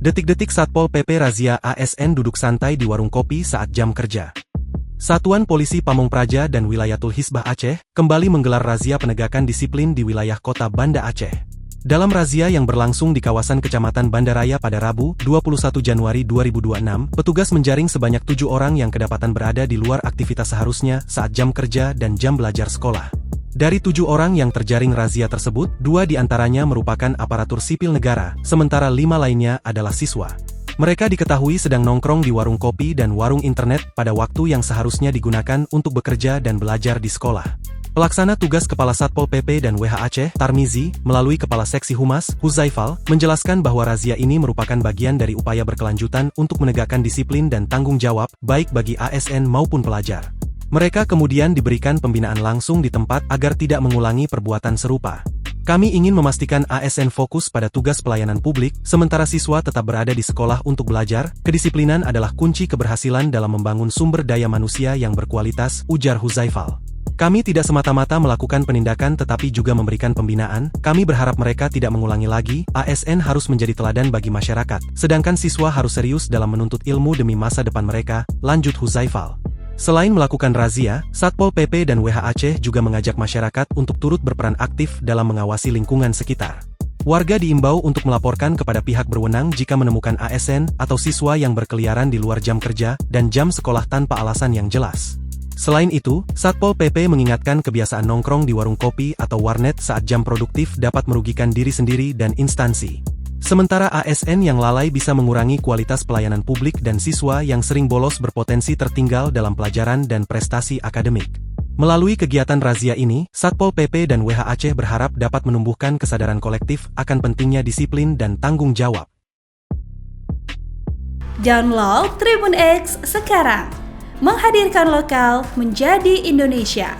Detik-detik Satpol PP razia ASN duduk santai di warung kopi saat jam kerja. Satuan Polisi Pamong Praja dan Wilayatul Hisbah Aceh kembali menggelar razia penegakan disiplin di wilayah kota Banda Aceh. Dalam razia yang berlangsung di kawasan Kecamatan Banda Raya pada Rabu, 21 Januari 2026, petugas menjaring sebanyak 7 orang yang kedapatan berada di luar aktivitas seharusnya saat jam kerja dan jam belajar sekolah. Dari 7 orang yang terjaring razia tersebut, 2 diantaranya merupakan aparatur sipil negara, sementara 5 lainnya adalah siswa. Mereka diketahui sedang nongkrong di warung kopi dan warung internet pada waktu yang seharusnya digunakan untuk bekerja dan belajar di sekolah. Pelaksana tugas Kepala Satpol PP dan WH Aceh, Tarmizi, melalui Kepala Seksi Humas, Huzaifal, menjelaskan bahwa razia ini merupakan bagian dari upaya berkelanjutan untuk menegakkan disiplin dan tanggung jawab, baik bagi ASN maupun pelajar. Mereka kemudian diberikan pembinaan langsung di tempat agar tidak mengulangi perbuatan serupa. Kami ingin memastikan ASN fokus pada tugas pelayanan publik, sementara siswa tetap berada di sekolah untuk belajar. Kedisiplinan adalah kunci keberhasilan dalam membangun sumber daya manusia yang berkualitas, ujar Huzaifal. Kami tidak semata-mata melakukan penindakan tetapi juga memberikan pembinaan. Kami berharap mereka tidak mengulangi lagi. ASN harus menjadi teladan bagi masyarakat, sedangkan siswa harus serius dalam menuntut ilmu demi masa depan mereka, lanjut Huzaifal. Selain melakukan razia, Satpol PP dan WH Aceh juga mengajak masyarakat untuk turut berperan aktif dalam mengawasi lingkungan sekitar. Warga diimbau untuk melaporkan kepada pihak berwenang jika menemukan ASN atau siswa yang berkeliaran di luar jam kerja dan jam sekolah tanpa alasan yang jelas. Selain itu, Satpol PP mengingatkan kebiasaan nongkrong di warung kopi atau warnet saat jam produktif dapat merugikan diri sendiri dan instansi. Sementara ASN yang lalai bisa mengurangi kualitas pelayanan publik dan siswa yang sering bolos berpotensi tertinggal dalam pelajaran dan prestasi akademik. Melalui kegiatan razia ini, Satpol PP dan WH Aceh berharap dapat menumbuhkan kesadaran kolektif akan pentingnya disiplin dan tanggung jawab. Download Tribun X sekarang, menghadirkan lokal menjadi Indonesia.